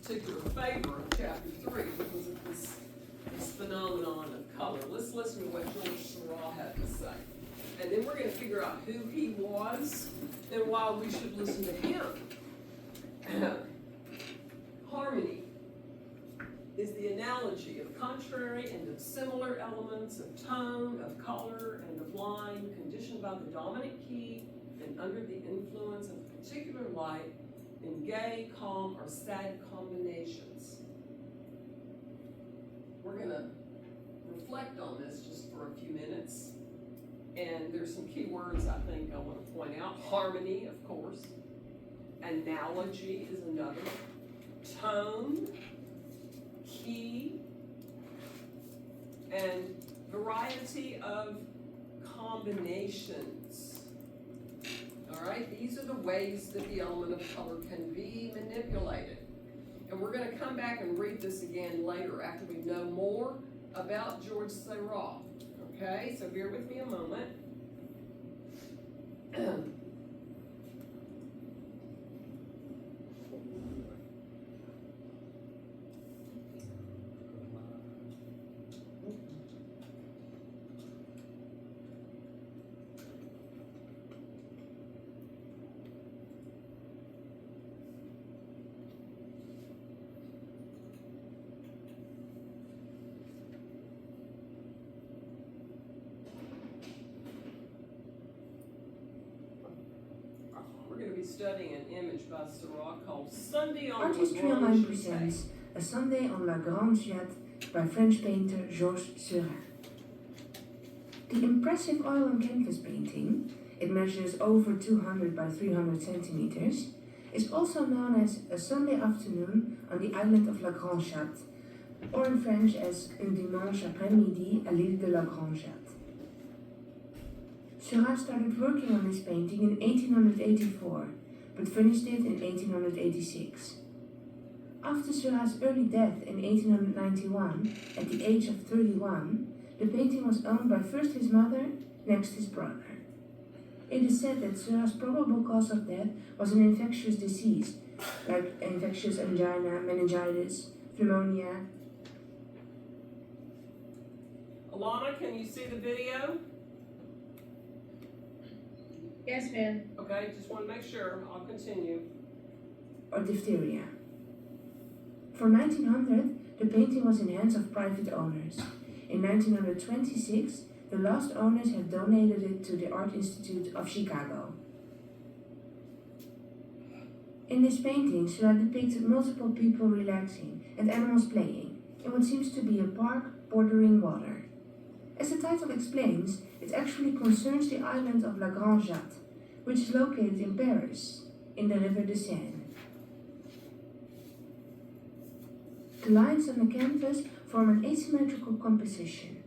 particular favor of chapter 3 because of this phenomenon of color. Let's listen to what George Seurat had to say. And then we're going to figure out who he was and why we should listen to him. Harmony is the analogy of contrary and of similar elements of tone, of color, and of line, conditioned by the dominant key and under the influence of a particular light in gay, calm, or sad combinations. We're going to reflect on this just for a few minutes. And there's some key words I think I want to point out. Harmony, of course. Analogy is another. Tone, key, and variety of combinations. All right, these are the ways that the element of color can be manipulated. And we're going to come back and read this again later after we know more about George Seurat. Okay, so bear with me a moment. Studying an image by Seurat called Sunday on La Artist Grande Trio Line Jatte. presents A Sunday on La Grande Jatte by French painter Georges Seurat. The impressive oil on canvas painting, it measures over 200 by 300 centimeters, is also known as A Sunday Afternoon on the island of La Grande Jatte, or in French as Un dimanche après-midi à l'île de la Grande Jatte. Seurat started working on this painting in 1884, but finished it in 1886. After Seurat's early death in 1891, at the age of 31, the painting was owned by first his mother, next his brother. It is said that Seurat's probable cause of death was an infectious disease, like infectious angina, meningitis, pneumonia. Alana, can you see the video? Yes, ma'am. Okay, just want to make sure. I'll continue. Or diphtheria. For 1900, the painting was in hands of private owners. In 1926, the last owners had donated it to the Art Institute of Chicago. In this painting, Seurat depicted multiple people relaxing and animals playing in what seems to be a park bordering water. As the title explains, it actually concerns the island of La Grande Jatte, which is located in Paris, in the River de Seine. The lines on the canvas form an asymmetrical composition.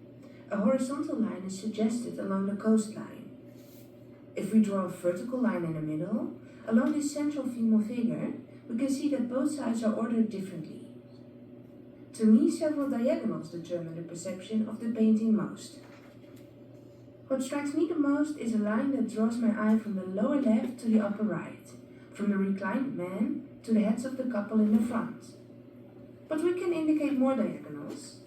A horizontal line is suggested along the coastline. If we draw a vertical line in the middle, along this central female figure, we can see that both sides are ordered differently. To me, several diagonals determine the perception of the painting most. What strikes me the most is a line that draws my eye from the lower left to the upper right, from the reclined man to the heads of the couple in the front. But we can indicate more diagonals.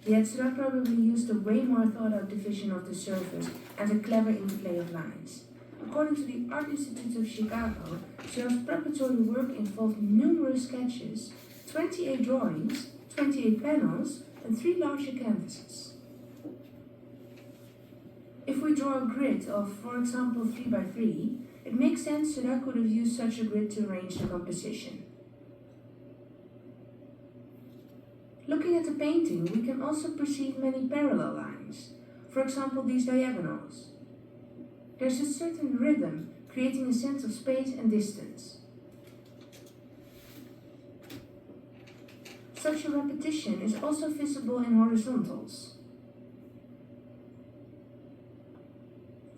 Yet Seurat probably used a way more thought-out division of the surface and a clever interplay of lines. According to the Art Institute of Chicago, Seurat's preparatory work involved numerous sketches, 28 drawings, 28 panels, and 3 larger canvases. If we draw a grid of, for example, 3 by 3, it makes sense Seurat could have used such a grid to arrange the composition. Looking at the painting, we can also perceive many parallel lines, for example, these diagonals. There's a certain rhythm, creating a sense of space and distance. Such a repetition is also visible in horizontals,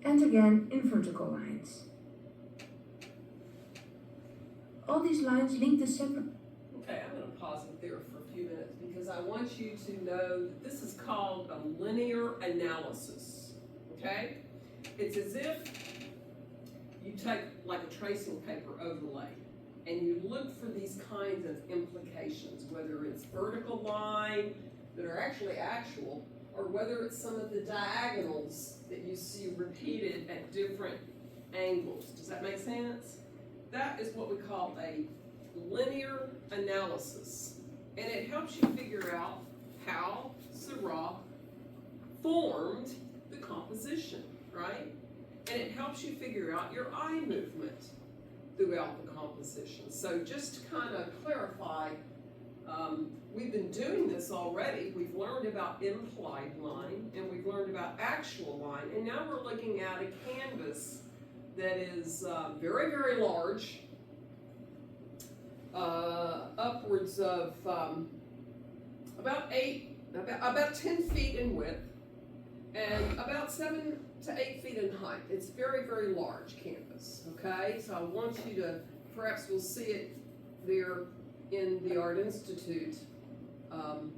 and again in vertical lines. All these lines link the separate... Okay, I'm going to pause it there for a few minutes because I want you to know that this is called a linear analysis. Okay? It's as if you take like a tracing paper overlay and you look for these kinds of implications, whether it's vertical line that are actually actual, or whether it's some of the diagonals that you see repeated at different angles. Does that make sense? That is what we call a linear analysis. And it helps you figure out how Seurat formed the composition, right? And it helps you figure out your eye movement throughout the composition. So just to kind of clarify, we've been doing this already. We've learned about implied line and we've learned about actual line. And now we're looking at a canvas that is very, very large, upwards of about 10 feet in width and about 7 to 8 feet in height. It's very, very large canvas, okay? So I want you to, perhaps we'll see it there in the Art Institute, and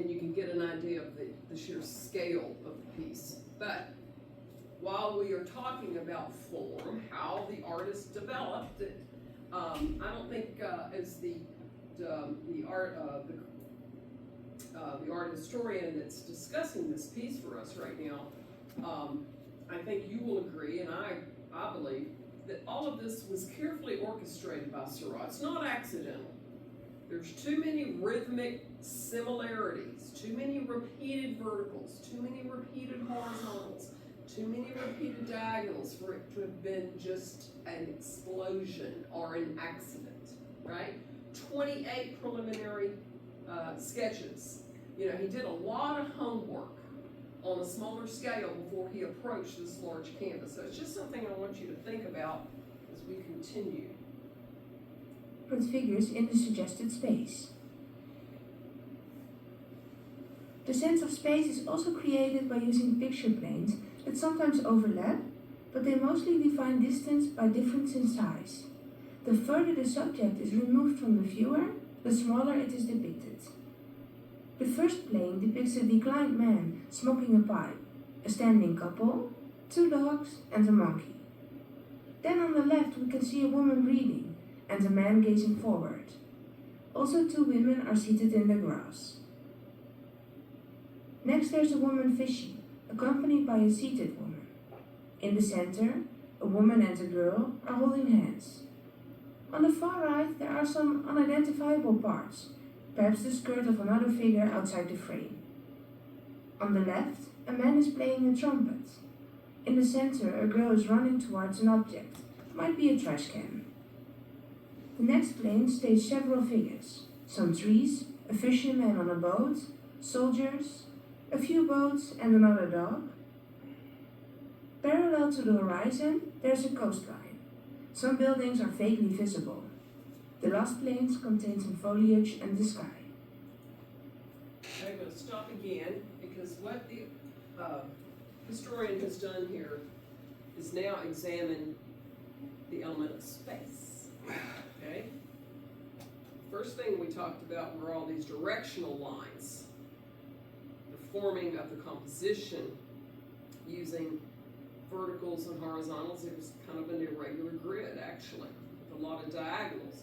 you can get an idea of the sheer scale of the piece. But while we are talking about form, how the artist developed it, I don't think as the art historian that's discussing this piece for us right now, I think you will agree, and I believe, that all of this was carefully orchestrated by Seurat. It's not accidental. There's too many rhythmic similarities, too many repeated verticals, too many repeated horizontals, too many repeated diagonals for it to have been just an explosion or an accident, right? 28 preliminary sketches. You know, he did a lot of homework on a smaller scale before he approached this large canvas. So it's just something I want you to think about as we continue. Put figures in the suggested space. The sense of space is also created by using picture planes that sometimes overlap, but they mostly define distance by difference in size. The further the subject is removed from the viewer, the smaller it is depicted. The first plane depicts a declined man smoking a pipe, a standing couple, 2 dogs, and a monkey. Then on the left we can see a woman reading and a man gazing forward. Also 2 women are seated in the grass. Next there's a woman fishing, accompanied by a seated woman. In the center, a woman and a girl are holding hands. On the far right there are some unidentifiable parts, perhaps the skirt of another figure outside the frame. On the left, a man is playing a trumpet. In the center, a girl is running towards an object, might be a trash can. The next plane staged several figures, some trees, a fisherman on a boat, soldiers, a few boats and another dog. Parallel to the horizon, there's a coastline. Some buildings are vaguely visible. The last planes contain some foliage and the sky. I'm going to stop again because what the historian has done here is now examine the element of space. Okay? First thing we talked about were all these directional lines, the forming of the composition using verticals and horizontals. It was kind of an irregular grid, actually, with a lot of diagonals.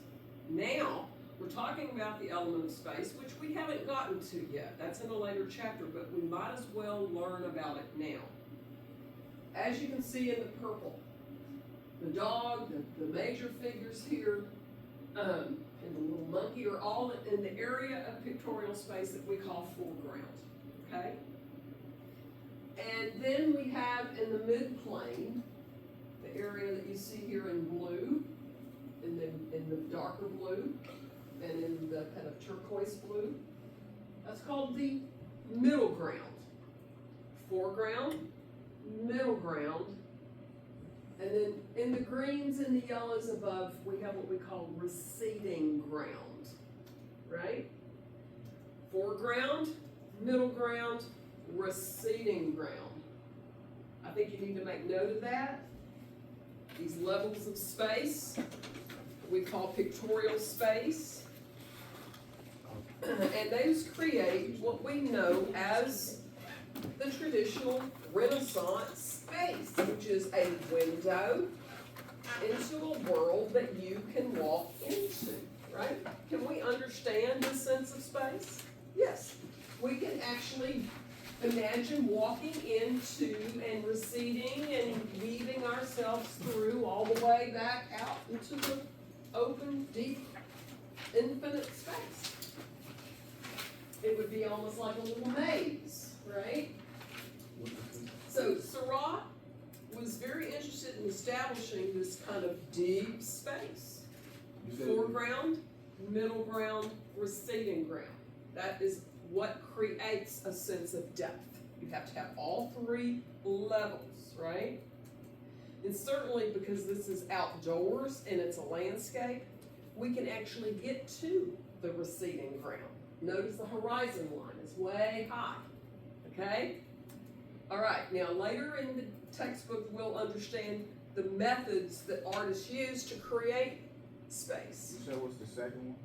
Now, we're talking about the element of space, which we haven't gotten to yet. That's in a later chapter, but we might as well learn about it now. As you can see in the purple, the dog, the major figures here, and the little monkey are all in the area of pictorial space that we call foreground, okay? And then we have in the midplane, the area that you see here in blue, in the darker blue, and in the kind of turquoise blue. That's called the middle ground. Foreground, middle ground, and then in the greens and the yellows above, we have what we call receding ground, right? Foreground, middle ground, receding ground. I think you need to make note of that. These levels of space, we call pictorial space. And those create what we know as the traditional Renaissance space, which is a window into a world that you can walk into, right? Can we understand this sense of space? Yes. We can actually imagine walking into and receding and weaving ourselves through all the way back out into the open, deep, infinite space. It would be almost like a little maze, right? So Seurat was very interested in establishing this kind of deep space. Foreground, middle ground, receding ground. That is what creates a sense of depth. You have to have all three levels, right? And certainly because this is outdoors and it's a landscape, we can actually get to the receding ground. Notice the horizon line is way high, okay? All right, now later in the textbook, we'll understand the methods that artists use to create space. You said what's the second one?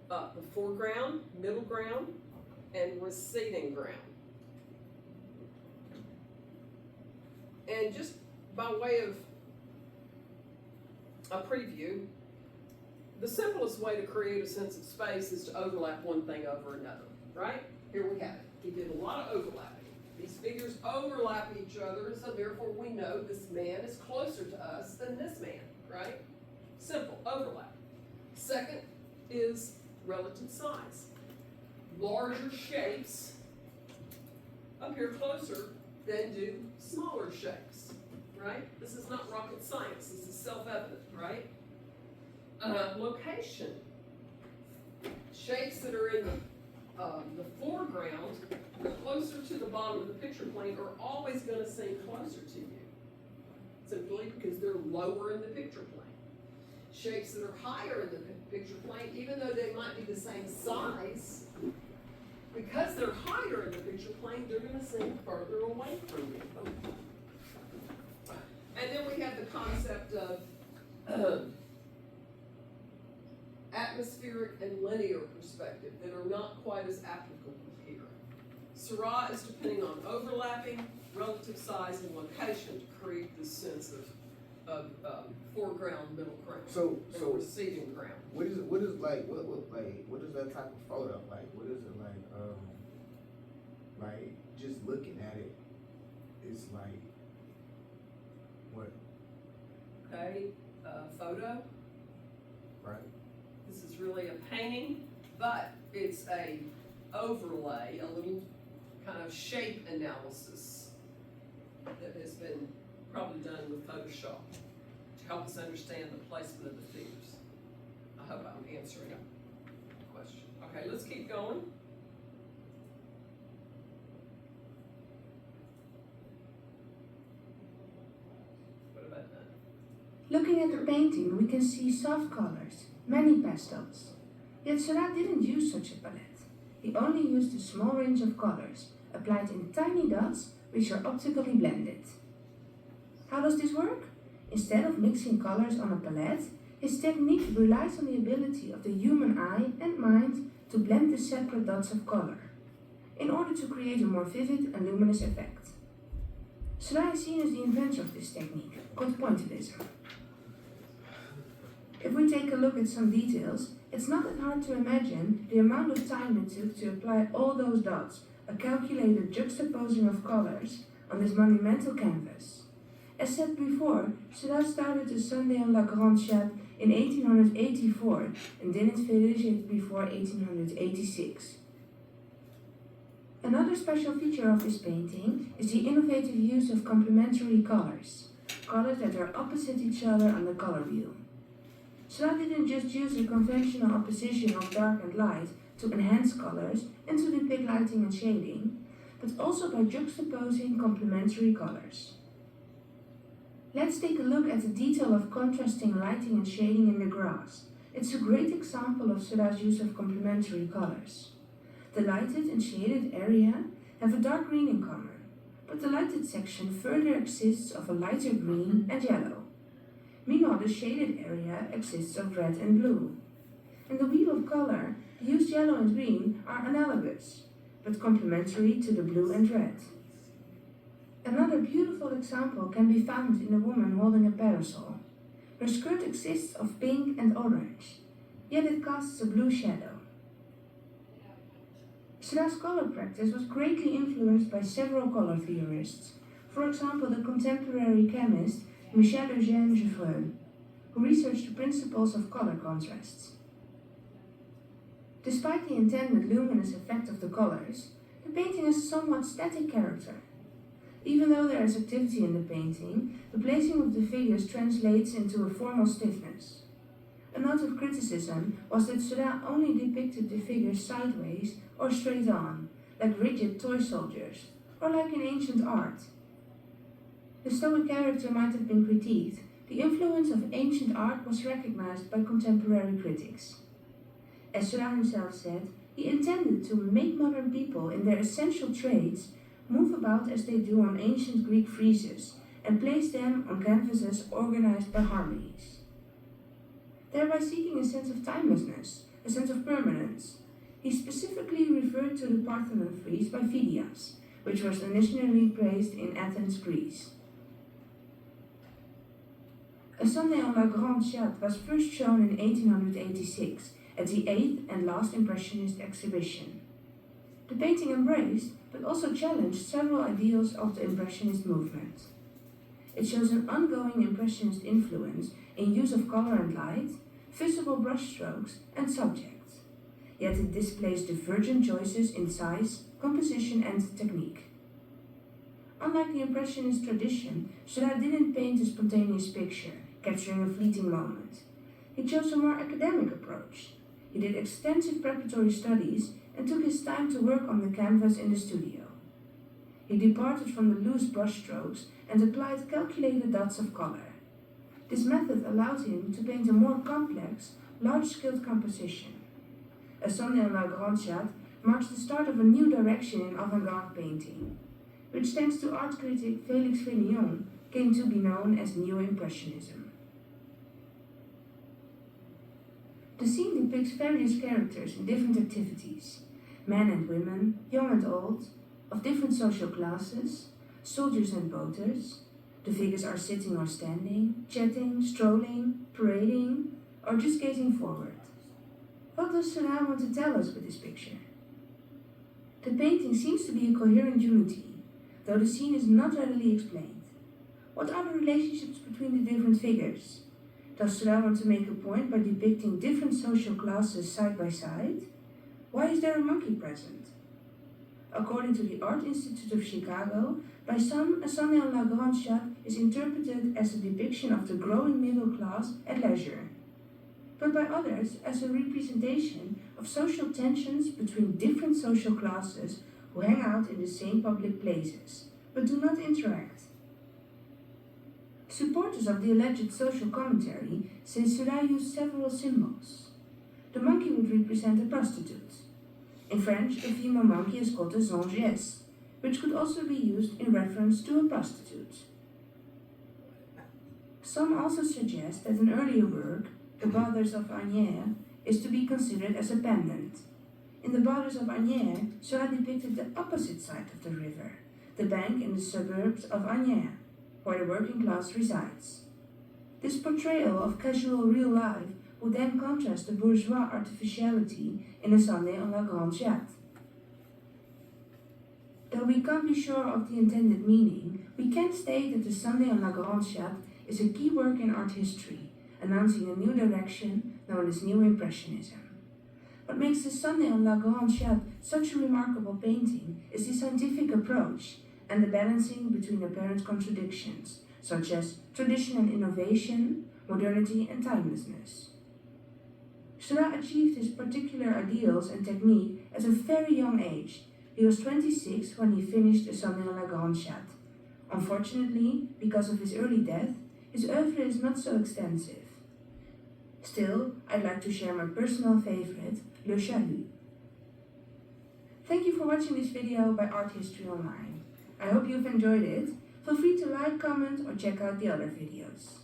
The foreground, middle ground, and receding ground. And just by way of a preview, the simplest way to create a sense of space is to overlap one thing over another, right? Here we have it. He did a lot of overlapping. These figures overlap each other, so therefore we know this man is closer to us than this man, right? Simple, overlap. Second is relative size. Larger shapes appear closer than do smaller shapes, right? This is not rocket science, this is self-evident, right? Location. Shapes that are in the foreground, closer to the bottom of the picture plane, are always going to seem closer to you, simply because they're lower in the picture plane. Shapes that are higher in the picture plane, even though they might be the same size, because they're higher in the picture plane, they're going to seem further away from you. And then we have the concept of atmospheric and linear perspective that are not quite as applicable here. Seurat is depending on overlapping, relative size, and location to create this sense of foreground, middle ground, and receding ground. What is that type of photo like? What is it like? Like just looking at it, it's like what? Okay, photo. Right. This is really a painting, but it's a overlay, a little kind of shape analysis that has been probably done with Photoshop to help us understand the placement of the figures. I hope I'm answering the question. Okay, let's keep going. What about that? Looking at the painting, we can see soft colors, many pastels. Yet Seurat didn't use such a palette. He only used a small range of colors, applied in tiny dots, which are optically blended. How does this work? Instead of mixing colors on a palette, his technique relies on the ability of the human eye and mind to blend the separate dots of color, in order to create a more vivid and luminous effect. Seurat is seen as the inventor of this technique, called pointillism. If we take a look at some details, it's not that hard to imagine the amount of time it took to apply all those dots, a calculated juxtaposing of colors, on this monumental canvas. As said before, Seurat started the Sunday on La Grande Chatte in 1884 and didn't finish it before 1886. Another special feature of this painting is the innovative use of complementary colors, colors that are opposite each other on the color wheel. Seurat didn't just use the conventional opposition of dark and light to enhance colors and to depict lighting and shading, but also by juxtaposing complementary colors. Let's take a look at the detail of contrasting lighting and shading in the grass. It's a great example of Seurat's use of complementary colors. The lighted and shaded area have a dark green in color, but the lighted section further consists of a lighter green and yellow. Meanwhile, the shaded area consists of red and blue. In the wheel of color, the used yellow and green are analogous. but complementary to the blue and red. Another beautiful example can be found in a woman holding a parasol. Her skirt exists of pink and orange, yet it casts a blue shadow. Seurat's color practice was greatly influenced by several color theorists, for example the contemporary chemist Michel-Eugène Gevreux, who researched the principles of color contrasts. Despite the intended luminous effect of the colors, the painting has a somewhat static character. Even though there is activity in the painting, the placing of the figures translates into a formal stiffness. A note of criticism was that Seurat only depicted the figures sideways or straight on, like rigid toy soldiers, or like in ancient art. The stoic character might have been critiqued. The influence of ancient art was recognized by contemporary critics. As Seurat himself said, he intended to make modern people in their essential traits move about as they do on ancient Greek friezes and place them on canvases organized by harmonies, thereby seeking a sense of timelessness, a sense of permanence. He specifically referred to the Parthenon frieze by Phidias, which was initially praised in Athens, Greece. A Sunday on La Grande Jatte was first shown in 1886 at the 8th and last Impressionist exhibition. The painting embraced, but also challenged several ideals of the Impressionist movement. It shows an ongoing Impressionist influence in use of color and light, visible brushstrokes, and subjects, yet it displays divergent choices in size, composition, and technique. Unlike the Impressionist tradition, Seurat didn't paint a spontaneous picture, capturing a fleeting moment. He chose a more academic approach. He did extensive preparatory studies and took his time to work on the canvas in the studio. He departed from the loose brushstrokes and applied calculated dots of color. This method allowed him to paint a more complex, large-scale composition. A Sunday on La Grande Jatte marks the start of a new direction in avant-garde painting, which thanks to art critic Félix Fénéon came to be known as New Impressionism. The scene depicts various characters in different activities, men and women, young and old, of different social classes, soldiers and boaters. The figures are sitting or standing, chatting, strolling, parading, or just gazing forward. What does Seurat want to tell us with this picture? The painting seems to be a coherent unity, though the scene is not readily explained. What are the relationships between the different figures? Does Seurat want to make a point by depicting different social classes side by side? Why is there a monkey present? According to the Art Institute of Chicago, by some, A Sunday on La Grande Jatte is interpreted as a depiction of the growing middle class at leisure, but by others as a representation of social tensions between different social classes who hang out in the same public places, but do not interact. Supporters of the alleged social commentary say Seurat used several symbols. The monkey would represent a prostitute. In French, a female monkey is called a zongeesse, which could also be used in reference to a prostitute. Some also suggest that an earlier work, The Bathers of Asnières, is to be considered as a pendant. In The Bathers of Asnières, Seurat depicted the opposite side of the river, the bank in the suburbs of Asnières, where the working class resides. This portrayal of casual real life would then contrast the bourgeois artificiality in A Sunday on La Grande Jatte. Though we can't be sure of the intended meaning, we can state that The Sunday on La Grande Jatte is a key work in art history, announcing a new direction known as New Impressionism. What makes The Sunday on La Grande Jatte such a remarkable painting is the scientific approach and the balancing between apparent contradictions, such as tradition and innovation, modernity and timelessness. Seurat achieved his particular ideals and technique at a very young age. He was 26 when he finished A Sunday on La Grande Jatte. Unfortunately, because of his early death, his oeuvre is not so extensive. Still, I'd like to share my personal favorite, Le Chalut. Thank you for watching this video by Art History Online. I hope you've enjoyed it. Feel free to like, comment, or check out the other videos.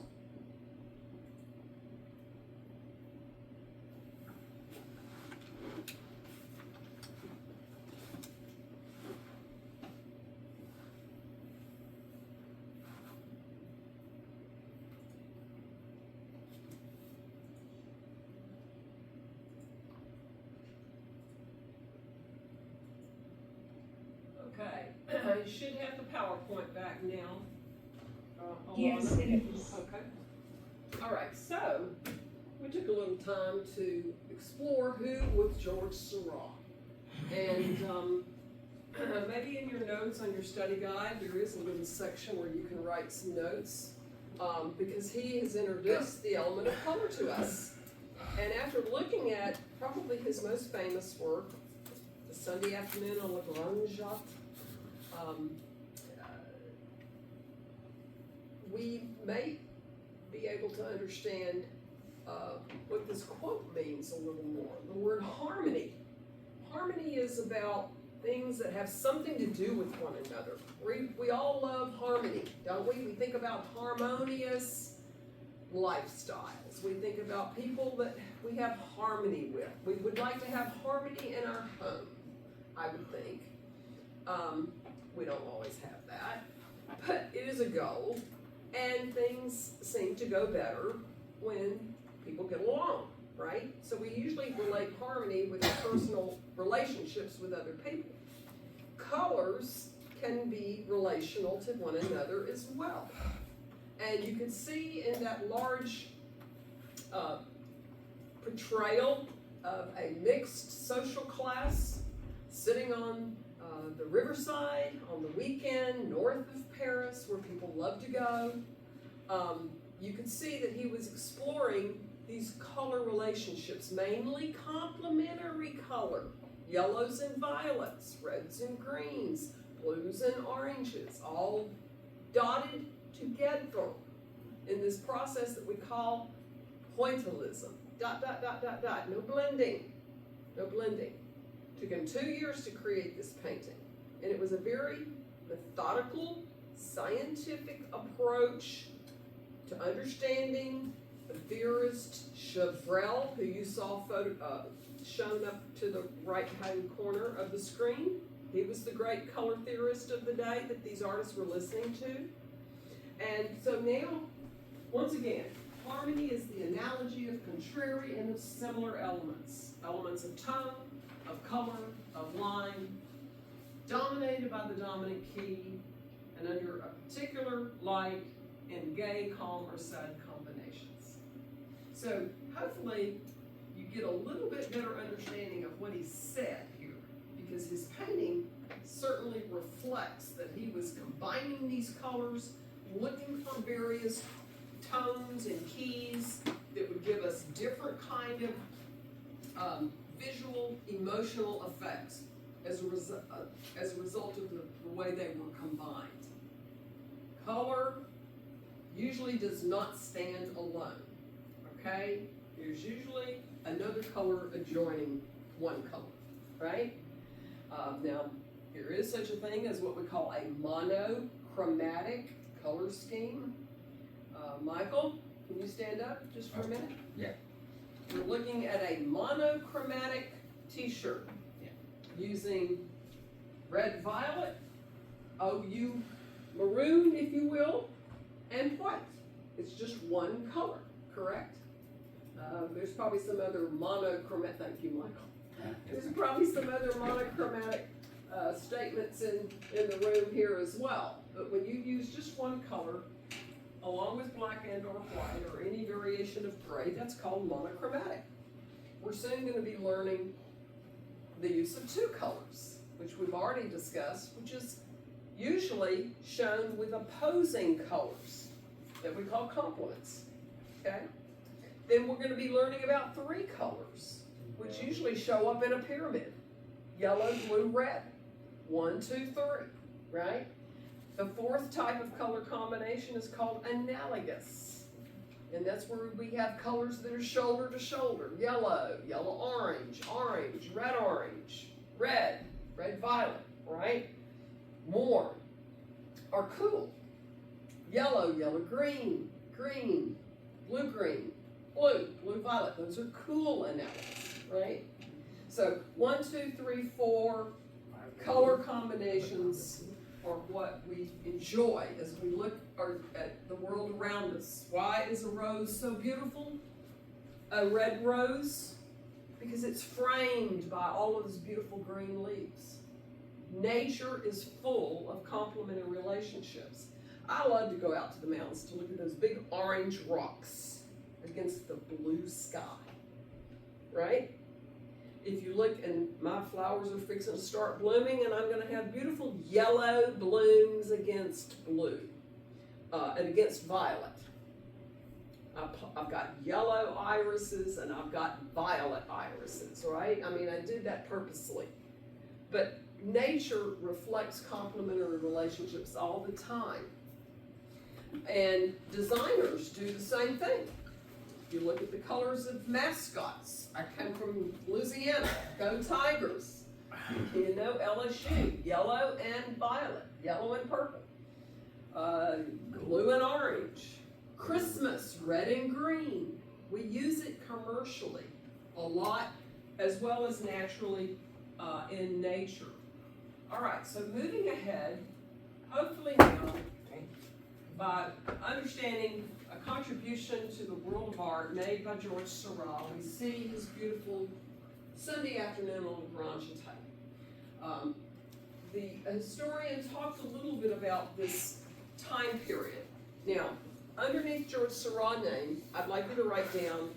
you should have the PowerPoint back now. Yes, Alana. it is. Okay. All right, so we took a little time to explore who was George Seurat. And maybe in your notes on your study guide, there is a little section where you can write some notes because he has introduced the element of color to us. And after looking at probably his most famous work, The Sunday Afternoon on La Grande Jatte, we may be able to understand what this quote means a little more. The word harmony. Harmony is about things that have something to do with one another. We all love harmony, don't we? We think about harmonious lifestyles. We think about people that we have harmony with. We would like to have harmony in our home, I would think. We don't always have that, but it is a goal, and things seem to go better when people get along, right? So we usually relate harmony with our personal relationships with other people. Colors can be relational to one another as well. And you can see in that large portrayal of a mixed social class sitting on the riverside on the weekend north of Paris where people love to go. You can see that he was exploring these color relationships, mainly complementary color, yellows and violets, reds and greens, blues and oranges, all dotted together in this process that we call pointillism. Dot, dot, dot, dot, dot. No blending. No blending. Took him 2 years to create this painting. And it was a very methodical, scientific approach to understanding the theorist Chevreul, who you saw shown up to the right-hand corner of the screen. He was the great color theorist of the day that these artists were listening to. And so now, once again, harmony is the analogy of contrary and of similar elements. Elements of tone, of color, of line, dominated by the dominant key, and under a particular light in gay, calm, or sad combinations. So hopefully you get a little bit better understanding of what he said here, because his painting certainly reflects that he was combining these colors, looking for various tones and keys that would give us different kind of visual, emotional effects as a result of the way they were combined. Color usually does not stand alone, okay? There's usually another color adjoining one color, right? Now, there is such a thing as what we call a monochromatic color scheme. Michael, can you stand up just for a minute? Yeah. We're looking at a monochromatic t-shirt using red, violet, OU maroon, if you will, and white. It's just one color, correct? There's probably some other monochromatic, thank you, Michael. There's probably some other monochromatic statements in the room here as well. But when you use just one color, along with black and or white or any variation of gray, that's called monochromatic. We're soon going to be learning the use of two colors, which we've already discussed, which is usually shown with opposing colors that we call complements, okay? Then we're going to be learning about three colors, which usually show up in a pyramid. Yellow, blue, red. 1, 2, 3, right? The fourth type of color combination is called analogous. And that's where we have colors that are shoulder to shoulder. Yellow, yellow-orange, orange, red-orange, red, red-violet, right? Warm or cool. Yellow, yellow-green, green, blue-green, blue, blue-violet. Those are cool analogous, right? So 1, 2, 3, 4 color combinations are what we enjoy as we look at the world around us. Why is a rose so beautiful? A red rose? Because it's framed by all of those beautiful green leaves. Nature is full of complementary relationships. I love to go out to the mountains to look at those big orange rocks against the blue sky, right? If you look, and my flowers are fixing to start blooming, and I'm going to have beautiful yellow blooms against blue, and against violet. I've got yellow irises and I've got violet irises, right? I mean, I did that purposely. But nature reflects complementary relationships all the time. And designers do the same thing. If you look at the colors of mascots, I come from Louisiana, go Tigers. You know, LSU, yellow and violet, yellow and purple, blue and orange. Christmas, red and green. We use it commercially a lot, as well as naturally in nature. All right, so moving ahead, hopefully now, by understanding a contribution to the world of art made by George Seurat, we see his beautiful Sunday afternoon on Lagrange type. The historian talked a little bit about this time period. Now, underneath George Seurat's name, I'd like you to write down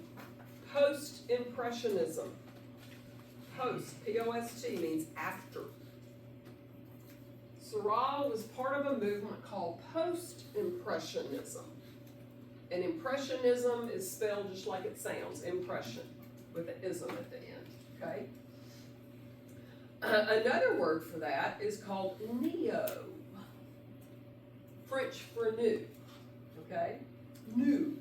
Post-Impressionism. Post, P-O-S-T, means after. Seurat was part of a movement called Post-Impressionism. And Impressionism is spelled just like it sounds, impression, with an ism at the end, okay? Another word for that is called neo, French for new. Okay? New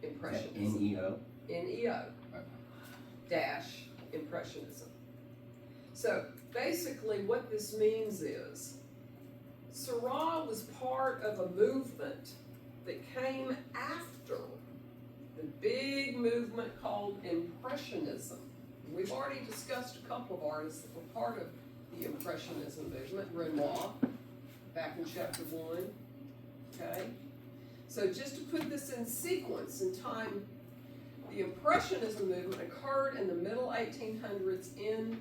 Impressionism. N-E-O? N-E-O. Dash Impressionism. So basically what this means is Seurat was part of a movement that came after the big movement called Impressionism. We've already discussed a couple of artists that were part of the Impressionism movement. Renoir, back in chapter 1. Okay? So just to put this in sequence in time, the Impressionism movement occurred in the middle 1800s in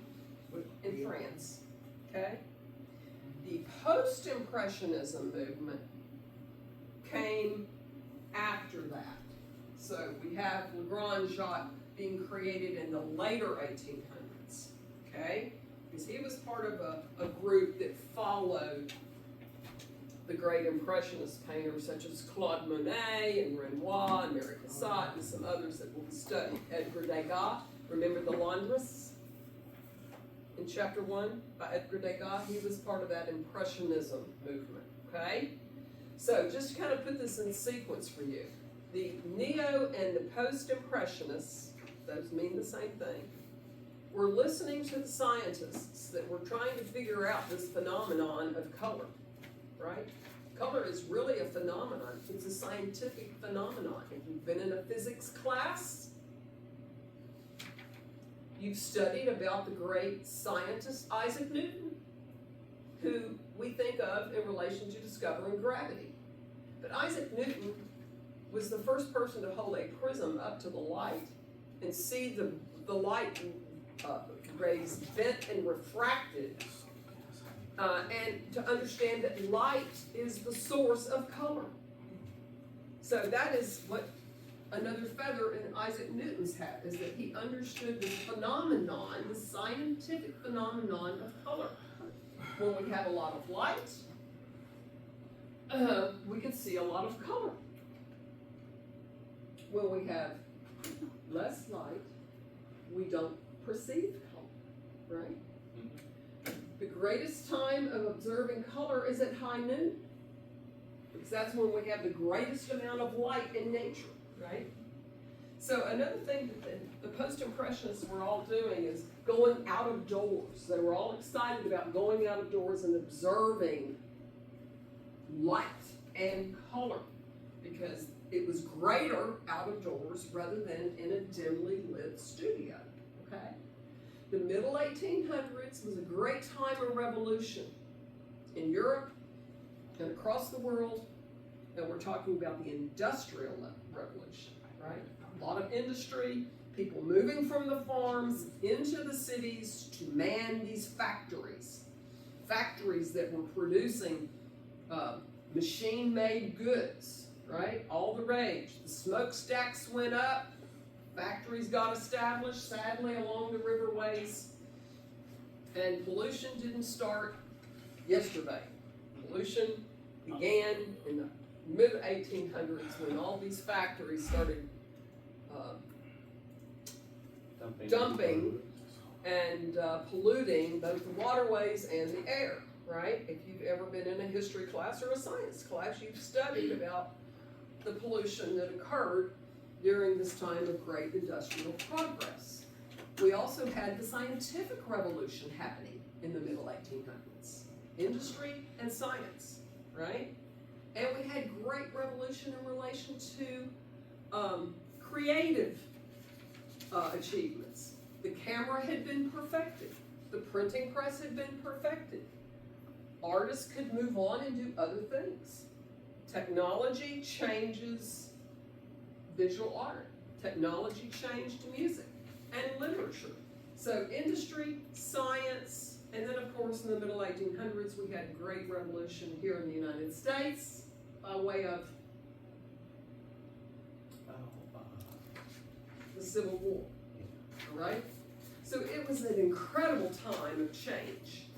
France, okay? The Post-Impressionism movement came after that. So we have Le Grand Jatte being created in the later 1800s, okay? Because he was part of a group that followed the great Impressionist painters such as Claude Monet and Renoir and Mary Cassatt and some others that we'll study. Edgar Degas, remember the laundress in chapter 1 by Edgar Degas? He was part of that Impressionism movement, okay? So just to kind of put this in sequence for you. The Neo and the Post-Impressionists, those mean the same thing, were listening to the scientists that were trying to figure out this phenomenon of color. Right? Color is really a phenomenon. It's a scientific phenomenon. If you've been in a physics class, you've studied about the great scientist Isaac Newton, who we think of in relation to discovering gravity. But Isaac Newton was the first person to hold a prism up to the light and see the light rays bent and refracted. And to understand that light is the source of color. So that is what another feather in Isaac Newton's hat, is that he understood the phenomenon, the scientific phenomenon of color. When we have a lot of light, we can see a lot of color. When we have less light, we don't perceive color, right? The greatest time of observing color is at high noon, because that's when we have the greatest amount of light in nature, right? So another thing that the Post-Impressionists were all doing is going out of doors. They were all excited about going out of doors and observing light and color, because it was greater out of doors rather than in a dimly lit studio, okay? The middle 1800s was a great time of revolution in Europe and across the world, and we're talking about the Industrial Revolution, right? A lot of industry, people moving from the farms into the cities to man these factories. factories that were producing machine-made goods, right? All the rage. The smokestacks went up, factories got established, sadly, along the riverways, and pollution didn't start yesterday. Pollution began in the mid-1800s when all these factories started dumping and polluting both the waterways and the air, right? If you've ever been in a history class or a science class, you've studied about the pollution that occurred during this time of great industrial progress. We also had the scientific revolution happening in the middle 1800s. Industry and science, right? And we had great revolution in relation to creative achievements. The camera had been perfected. The printing press had been perfected. Artists could move on and do other things. Technology changes visual art. Technology changed music and literature. So industry, science, and then of course in the middle 1800s we had a great revolution here in the United States by way of the Civil War, all right? So it was an incredible time of change.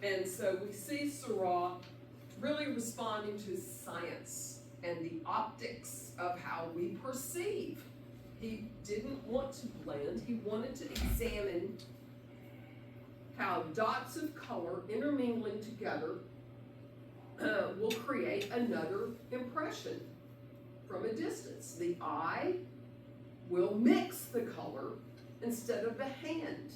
And so we see Seurat really responding to science and the optics of how we perceive. He didn't want to blend, he wanted to examine how dots of color intermingling together will create another impression from a distance. The eye will mix the color instead of the hand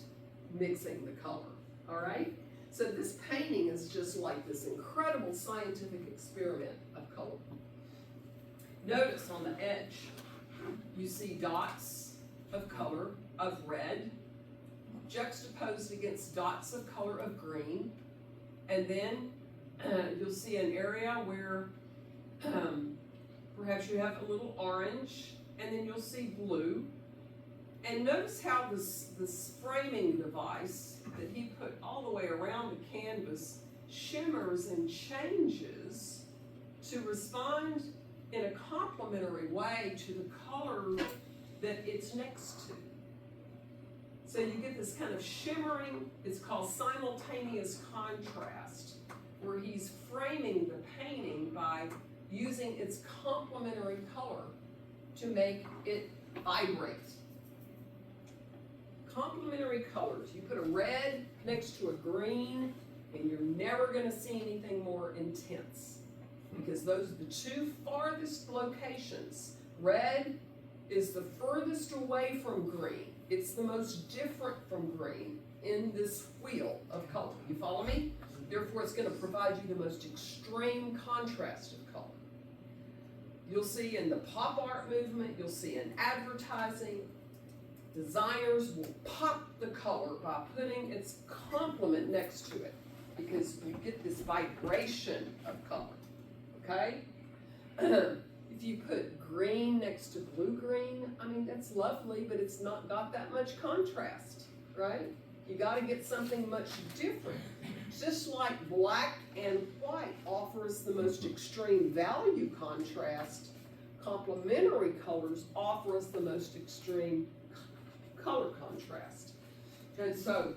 mixing the color, all right? So this painting is just like this incredible scientific experiment of color. Notice on the edge, you see dots of color of red juxtaposed against dots of color of green, and then you'll see an area where perhaps you have a little orange, and then you'll see blue. And notice how this framing device that he put all the way around the canvas shimmers and changes to respond in a complementary way to the color that it's next to. So you get this kind of shimmering, it's called simultaneous contrast, where he's framing the painting by using its complementary color to make it vibrate. Complementary colors. You put a red next to a green, and you're never going to see anything more intense, because those are the two farthest locations. Red is the furthest away from green. It's the most different from green in this wheel of color. You follow me? Therefore, it's going to provide you the most extreme contrast of color. You'll see in the pop art movement, you'll see in advertising, designers will pop the color by putting its complement next to it, because you get this vibration of color, okay? If you put green next to blue-green, I mean, that's lovely, but it's not got that much contrast, right? You gotta get something much different. Just like black and white offers the most extreme value contrast, complementary colors offer us the most extreme color contrast. And so,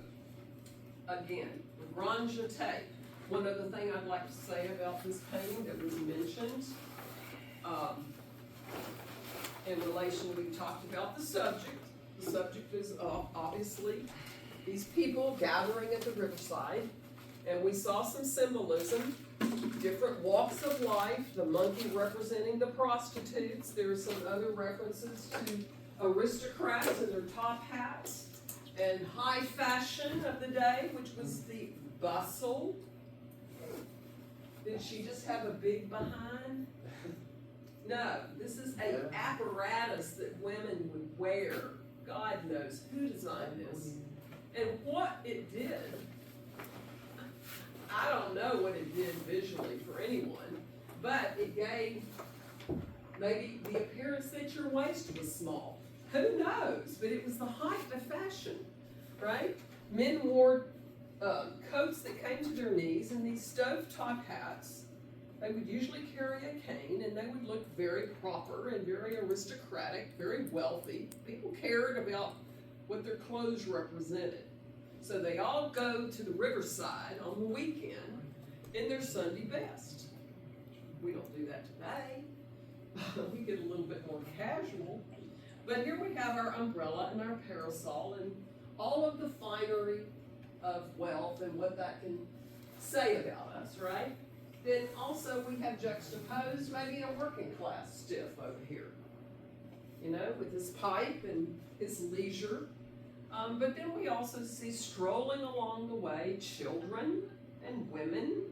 again, the Grand Jeté. One other thing I'd like to say about this painting that was mentioned in relation, we talked about the subject. The subject is obviously these people gathering at the riverside, and we saw some symbolism, different walks of life, the monkey representing the prostitutes. There are some other references to aristocrats in their top hats, and high fashion of the day, which was the bustle. Did she just have a big behind? No, this is an apparatus that women would wear. God knows who designed this. And what it did, I don't know what it did visually for anyone, but it gave maybe the appearance that your waist was small. Who knows? But it was the height of fashion, right? Men wore coats that came to their knees and these stovetop hats. They would usually carry a cane and they would look very proper and very aristocratic, very wealthy. People cared about what their clothes represented. So they all go to the riverside on the weekend in their Sunday best. We don't do that today. We get a little bit more casual. But here we have our umbrella and our parasol and all of the finery of wealth and what that can say about us, right? Then also we have juxtaposed maybe a working class stiff over here, you know, with his pipe and his leisure. But then we also see strolling along the way children and women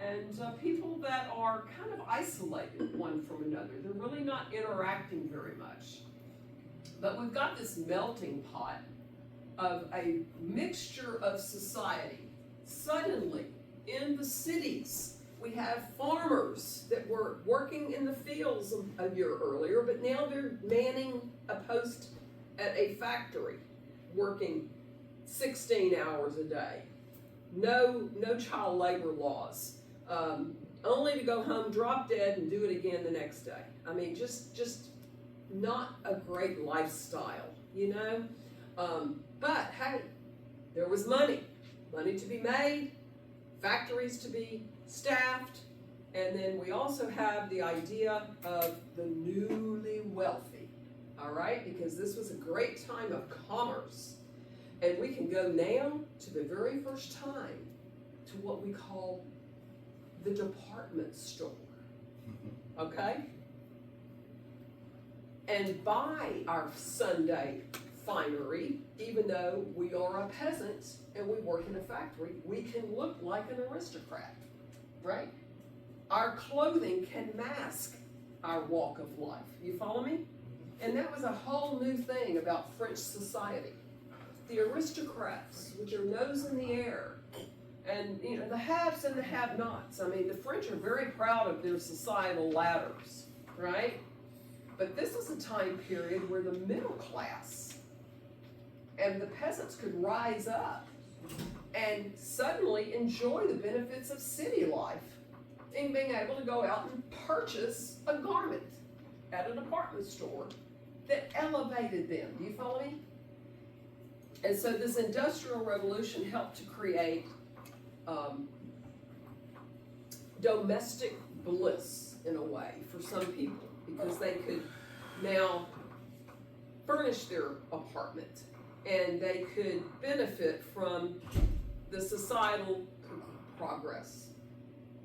and people that are kind of isolated one from another. They're really not interacting very much. But we've got this melting pot of a mixture of society. Suddenly, in the cities, we have farmers that were working in the fields a year earlier, but now they're manning a post at a factory, working 16 hours a day. No child labor laws. Only to go home, drop dead, and do it again the next day. I mean, just not a great lifestyle, you know? But hey, there was money to be made, factories to be staffed, and then we also have the idea of the newly wealthy, all right? Because this was a great time of commerce. And we can go now to the very first time to what we call the department store, okay? And buy our Sunday finery, even though we are a peasant and we work in a factory, we can look like an aristocrat, right? Our clothing can mask our walk of life. You follow me? And that was a whole new thing about French society. The aristocrats with their nose in the air, and you know, the haves and the have-nots. I mean, the French are very proud of their societal ladders, right? But this is a time period where the middle class and the peasants could rise up and suddenly enjoy the benefits of city life in being able to go out and purchase a garment at a department store that elevated them. Do you follow me? And so this industrial revolution helped to create domestic bliss in a way for some people, because they could now furnish their apartment and they could benefit from the societal progress.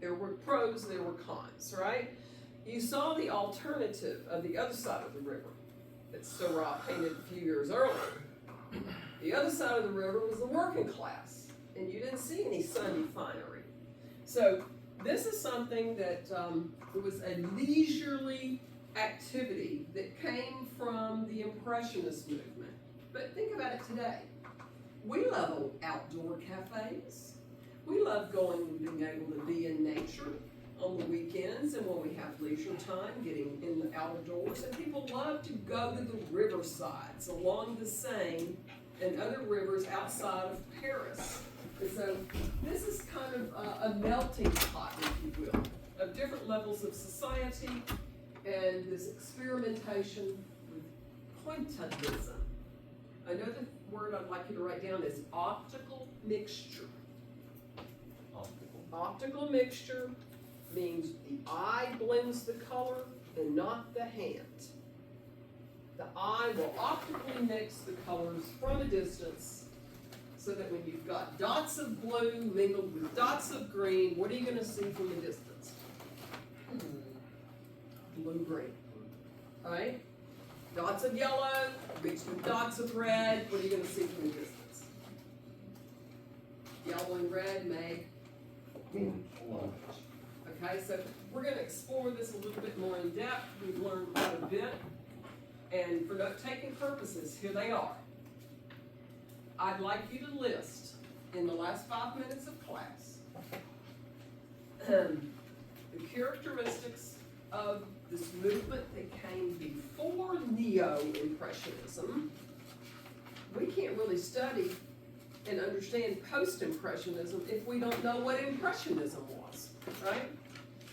There were pros, there were cons, right? You saw the alternative of the other side of the river that Seurat painted a few years earlier. The other side of the river was the working class, and you didn't see any Sunday finery. So this is something that it was a leisurely activity that came from the Impressionist movement. But think about it today. We love outdoor cafes. We love going and being able to be in nature on the weekends and when we have leisure time, getting in the outdoors. And people love to go to the riversides along the Seine and other rivers outside of Paris. And so this is kind of a melting pot, if you will, of different levels of society and this experimentation with pointillism. Another word I'd like you to write down is optical mixture. Optical mixture means the eye blends the color and not the hand. The eye will optically mix the colors from a distance so that when you've got dots of blue mingled with dots of green, what are you going to see from a distance? Blue-green. All right? Dots of yellow mixed with dots of red, what are you going to see from a distance? Yellow and red make orange. Okay, so we're going to explore this a little bit more in depth. We've learned quite a bit. And for note-taking purposes, here they are. I'd like you to list, in the last 5 minutes of class, the characteristics of this movement that came before Neo-Impressionism. We can't really study and understand post-impressionism if we don't know what impressionism was, right?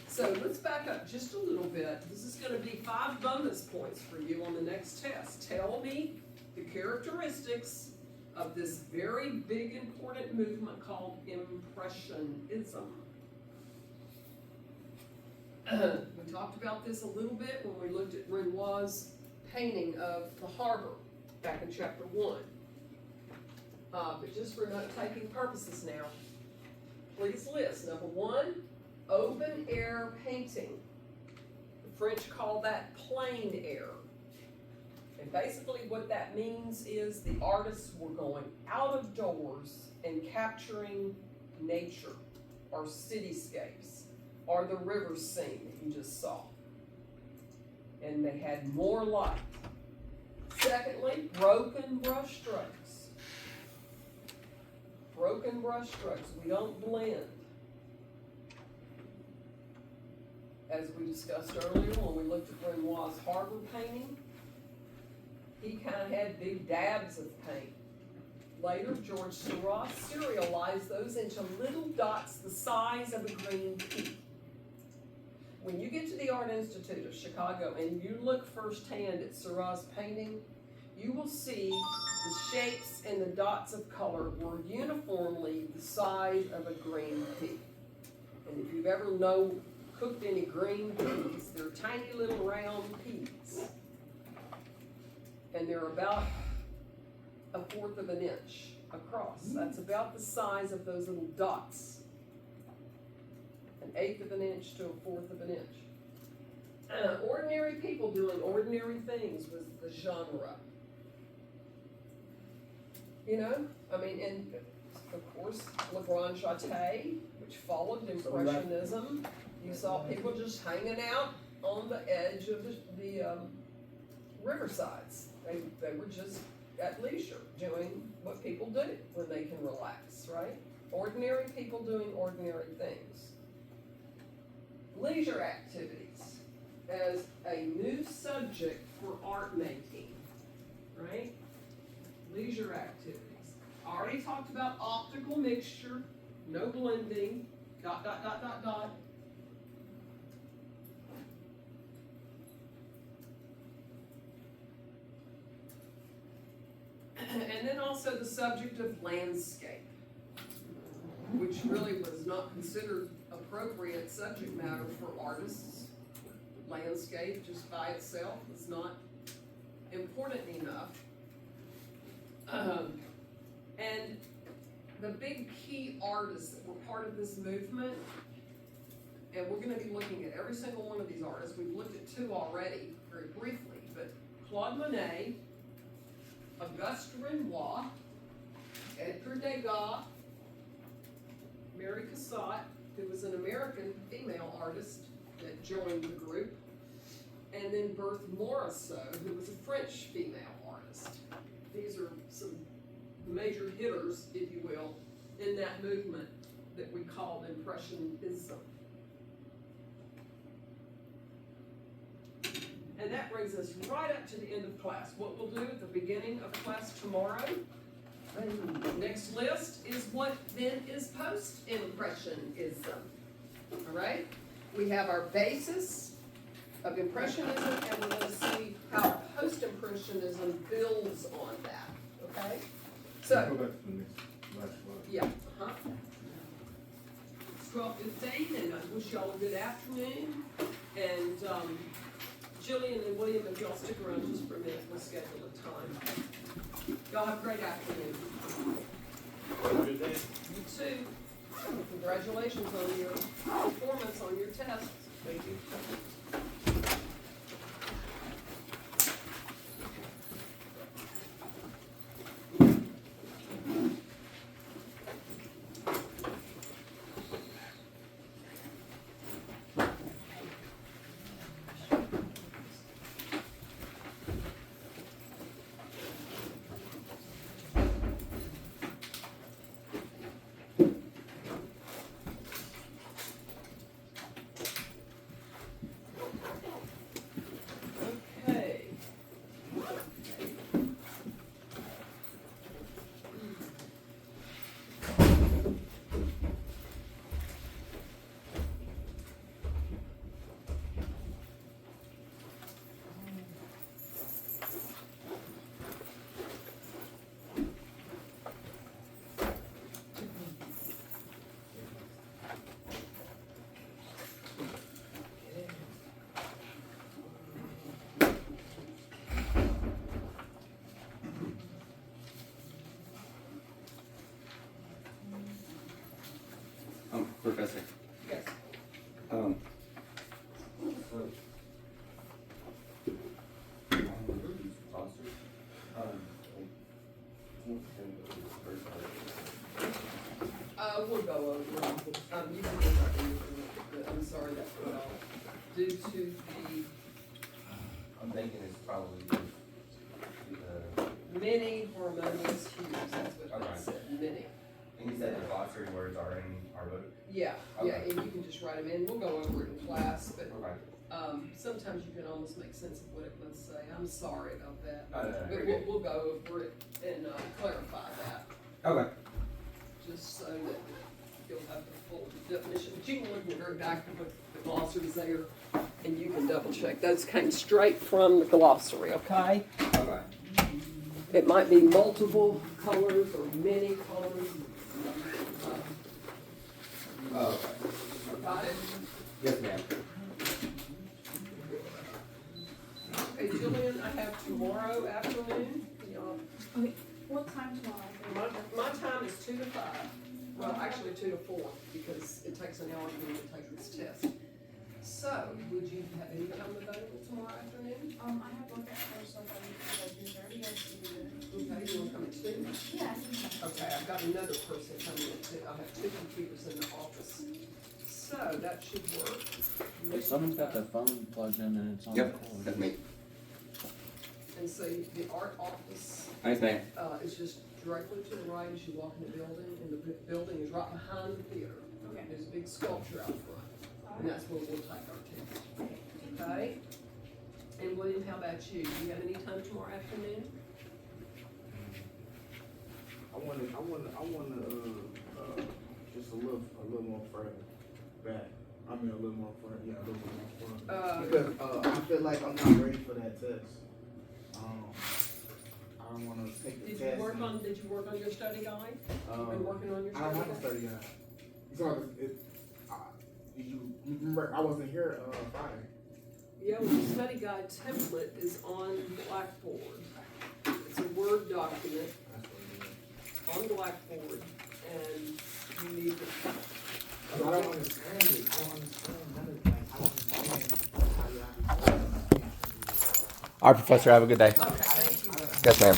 So let's back up just a little bit. This is gonna be 5 bonus points for you on the next test. Tell me the characteristics of this very big important movement called Impressionism. We talked about this a little bit when we looked at Renoir's painting of the harbor back in chapter 1. But just for note-taking purposes now, please list. Number 1, open air painting. The French call that plein air. And basically what that means is the artists were going out of doors and capturing nature or cityscapes or the river scene that you just saw. And they had more light. Secondly, broken brush strokes. Broken brush strokes. We don't blend. As we discussed earlier when we looked at Renoir's harbor painting, he kind of had big dabs of paint. Later, George Seurat serialized those into little dots the size of a green pea. When you get to the Art Institute of Chicago and you look firsthand at Seurat's painting, you will see the shapes and the dots of color were uniformly the size of a green pea. And if you've ever cooked any green peas, they're tiny little round peas. And they're about 1/4 of an inch across. That's about the size of those little dots. 1/8 of an inch to 1/4 of an inch. Ordinary people doing ordinary things was the genre. You know, I mean, and of course, Le Grand Châtelet, which followed Impressionism. You saw people just hanging out on the edge of the riversides. They were just at leisure doing what people do when they can relax, right? Ordinary people doing ordinary things. Leisure activities as a new subject for art making, right? Leisure activities. I already talked about optical mixture, no blending, ... And then also the subject of landscape, which really was not considered appropriate subject matter for artists. Landscape just by itself was not important enough. And the big key artists that were part of this movement, and we're going to be looking at every single one of these artists. We've looked at 2 already, very briefly, but Claude Monet, Auguste Renoir, Edgar Degas, Mary Cassatt, who was an American female artist that joined the group, and then Berthe Morisot, who was a French female artist. These are some major hitters, if you will, in that movement that we call Impressionism. And that brings us right up to the end of class. What we'll do at the beginning of class tomorrow, next list, is what then is post-impressionism. All right? We have our basis of impressionism, and we're going to see how post-impressionism builds on that. Okay? So, Go back to the next last slide. yeah, It's 12:15, and I wish y'all a good afternoon. And Jillian and William, if y'all stick around just for a minute, we'll schedule a time. Y'all have a great afternoon. Good day. You too. Congratulations on your performance on your tests. Thank you. we'll go over, you can do that, but I'm sorry, that's what I'll, due to the I'm thinking it's probably, many harmonious hues, that's what Okay. I said, many. and you said the glossary words are in our book? Yeah, Okay. and you can just write them in, we'll go over it in class, but, Okay. sometimes you can almost make sense of what it must say, I'm sorry about that. No, no, no, But you're we'll, good. we'll go over it and, clarify that, Okay. just so that you'll have the full definition. But you can look in the very back of the glossaries there, and you can double check. Those came straight from the glossary, okay? Okay. It might be multiple colors or many colors. Oh, okay. Got it? Yes, ma'am. Hey, Jillian, I have tomorrow afternoon. Y'all, What time tomorrow? my time is 2 to 5. Well, actually 2 to 4, because it takes an hour for me to take this test. So, would you have any time available tomorrow afternoon? I have work at first, so if I leave at 2:30, I should be good. Okay, you wanna come at 2? Yeah, I think so. Okay, I've got another person coming at 2. I have 2 computers in the office. So, that should work. Someone's got their phone plugged in and it's on Yep, record. that's me. And so, the art office, Thanks, ma'am. is just directly to the right as you walk in the building, and the building is right behind the theater. Okay. There's a big sculpture out front, and that's where we'll take our test. Okay? And William, how about you? Do you have any time tomorrow afternoon? I wanna, just a little more further back. I mean, a little more further, yeah, a little more further. Because, I feel like I'm not ready for that test. I don't wanna take the Did test. you work on your study guide? You've been working on your I don't study have a guide? study guide. So, did you remember, I wasn't here, Friday. Yeah, well, the study guide template is on Blackboard. It's a Word document That's what it is. on Blackboard, and you need to, I don't understand it. I don't understand none of it. Like, I don't understand how y'all. All right, Professor, have a good day. okay, thank you. Yes, ma'am.